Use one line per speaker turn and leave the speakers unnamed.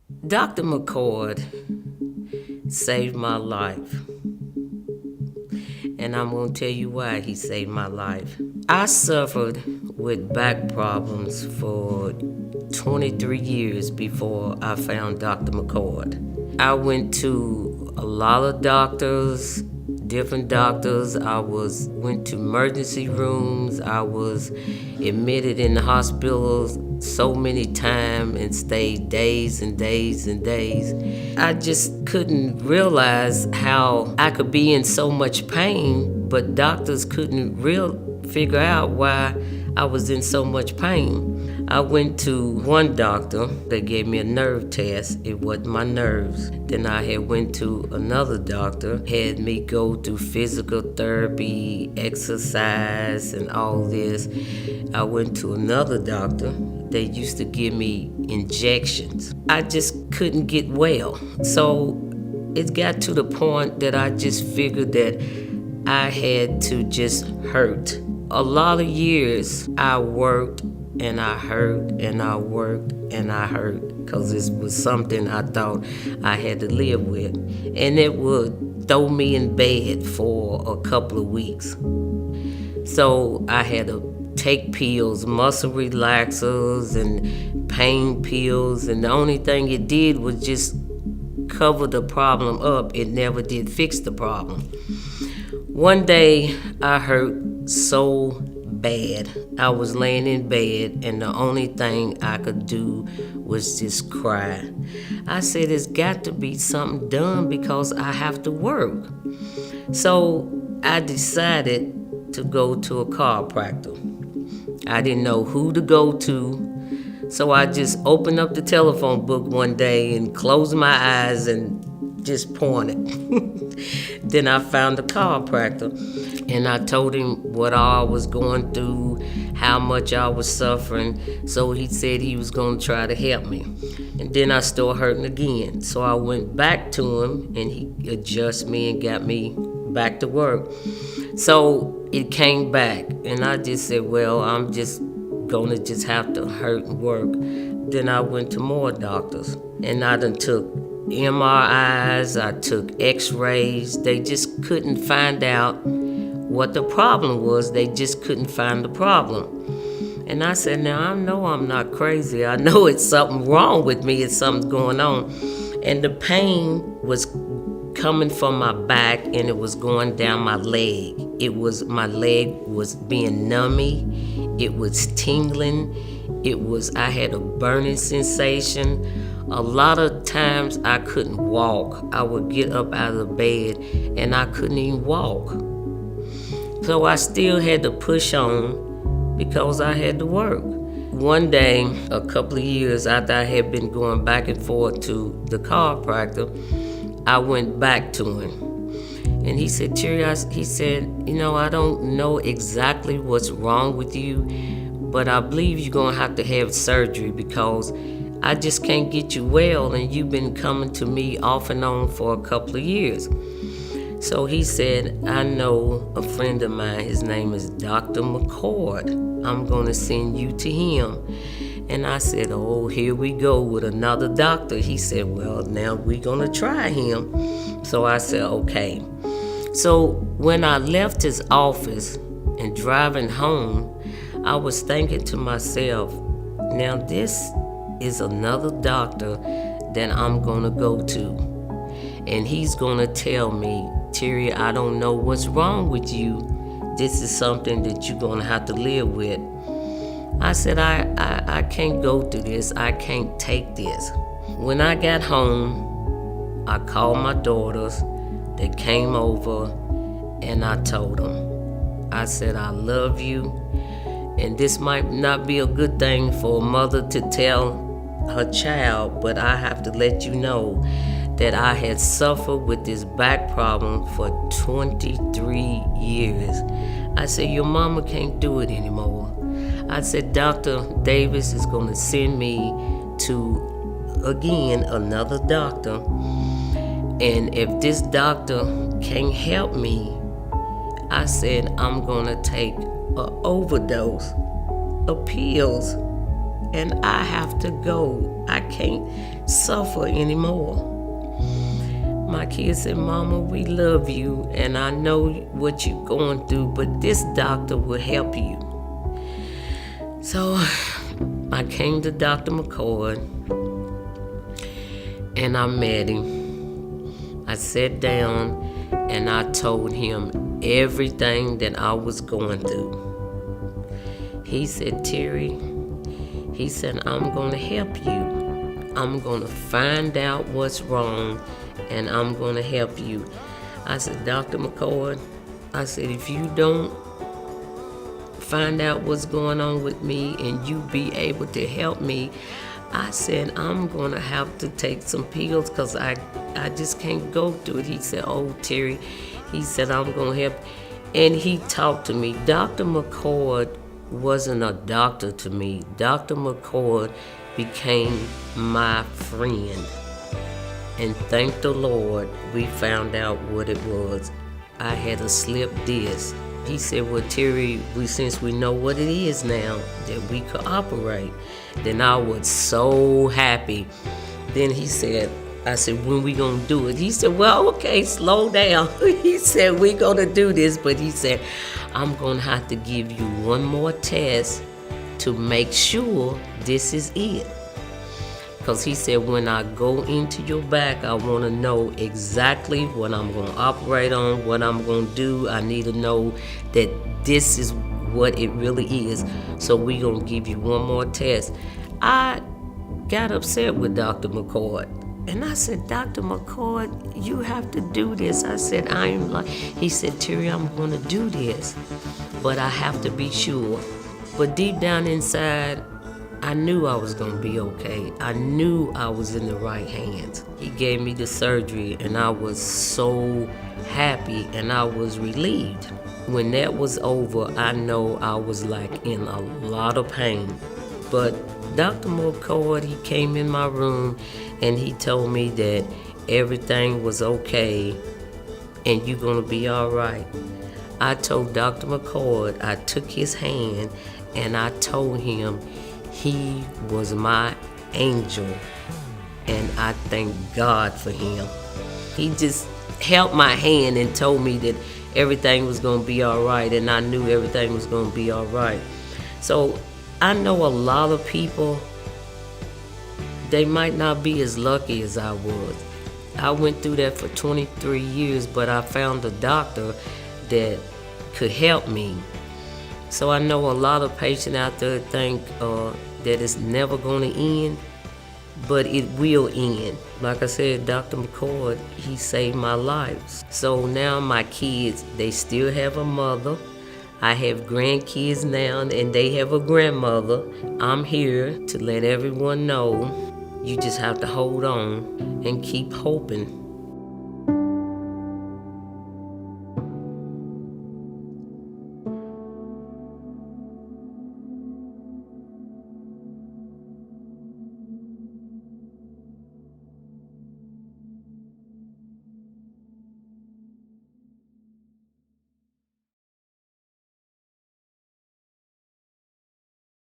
Dr. McCord saved my life. And I'm going to tell you why he saved my life. I suffered with back problems for 23 years before I found Dr. McCord. I went to a lot of doctors, different doctors. Went to emergency rooms. I was admitted in the hospitals so many times and stayed days and days and days. I just couldn't realize how I could be in so much pain, but doctors couldn't figure out why I was in so much pain. I went to one doctor that gave me a nerve test. It wasn't my nerves. Then I had went to another doctor, had me go through physical therapy, exercise, and all this. I went to another doctor. They used to give me injections. I just couldn't get well. So it got to the point that I just figured that I had to just hurt. A lot of years I worked and I hurt and I worked and I hurt because this was something I thought I had to live with. And it would throw me in bed for a couple of weeks. So I had to take pills, muscle relaxers and pain pills, and the only thing it did was just cover the problem up. It never did fix the problem. One day I hurt so bad. I was laying in bed and the only thing I could do was just cry. I said, there's got to be something done because I have to work. So I decided to go to a chiropractor. I didn't know who to go to, so I just opened up the telephone book one day and closed my eyes and just pointed. Then I found a chiropractor and I told him what I was going through, how much I was suffering. So he said he was going to try to help me. And then I started hurting again. So I went back to him and he adjusted me and got me back to work. So it came back and I just said, well, I'm just going to just have to hurt and work. Then I went to more doctors and I done took MRIs, I took x-rays. They just couldn't find out what the problem was. They just couldn't find the problem. And I said, now I know I'm not crazy. I know it's something wrong with me. It's something going on. And the pain was coming from my back and it was going down my leg. My leg was being nummy. It was tingling. I had a burning sensation. A lot of times I couldn't walk. I would get up out of the bed and I couldn't even walk. So I still had to push on because I had to work. One day, a couple of years after I had been going back and forth to the chiropractor, I went back to him. And he said, Terri, he said, I don't know exactly what's wrong with you, but I believe you're gonna have to have surgery because I just can't get you well, and you've been coming to me off and on for a couple of years. So he said, I know a friend of mine, his name is Dr. McCord. I'm gonna send you to him. And I said, oh, here we go with another doctor. He said, well, now we're gonna try him. So I said, okay. So when I left his office and driving home, I was thinking to myself, now this is another doctor that I'm gonna go to. And he's gonna tell me, Terri, I don't know what's wrong with you. This is something that you're gonna have to live with. I said, I can't go through this. I can't take this. When I got home, I called my daughters. They came over and I told them, I said, I love you. And this might not be a good thing for a mother to tell her child, but I have to let you know that I had suffered with this back problem for 23 years. I said, your mama can't do it anymore. I said, Dr. Davis is going to send me to, again, another doctor. And if this doctor can't help me, I said, I'm going to take an overdose of pills and I have to go. I can't suffer anymore. My kids said, Mama, we love you, and I know what you're going through, but this doctor will help you. So I came to Dr. McCord, and I met him. I sat down, and I told him everything that I was going through. He said, Terri, he said, I'm going to help you. I'm going to find out what's wrong, and I'm going to help you. I said, Dr. McCord, I said, if you don't find out what's going on with me and you be able to help me, I said, I'm going to have to take some pills because I just can't go through it. He said, oh, Terri, he said, I'm going to help. And he talked to me. Dr. McCord wasn't a doctor to me. Dr. McCord became my friend. And thank the Lord, we found out what it was. I had a slip disc. He said, well, Terri, since we know what it is now, that we could operate. Then I was so happy. Then he said, I said, when we gonna do it? He said, well, okay, slow down. He said, we gonna do this, but he said, I'm gonna have to give you one more test to make sure this is it. Because he said, when I go into your back, I want to know exactly what I'm going to operate on, what I'm going to do. I need to know that this is what it really is. So we're going to give you one more test. I got upset with Dr. McCord. And I said, Dr. McCord, you have to do this. I said, he said, Terri, I'm going to do this, but I have to be sure. But deep down inside, I knew I was going to be okay. I knew I was in the right hands. He gave me the surgery, and I was so happy, and I was relieved. When that was over, I know I was like in a lot of pain. But Dr. McCord, he came in my room, and he told me that everything was okay, and you're going to be all right. I told Dr. McCord, I took his hand, and I told him, he was my angel, and I thank God for him. He just held my hand and told me that everything was going to be all right, and I knew everything was going to be all right. So I know a lot of people, they might not be as lucky as I was. I went through that for 23 years, but I found a doctor that could help me. So I know a lot of patients out there think that it's never going to end, but it will end. Like I said, Dr. McCord, he saved my life. So now my kids, they still have a mother. I have grandkids now, and they have a grandmother. I'm here to let everyone know you just have to hold on and keep hoping.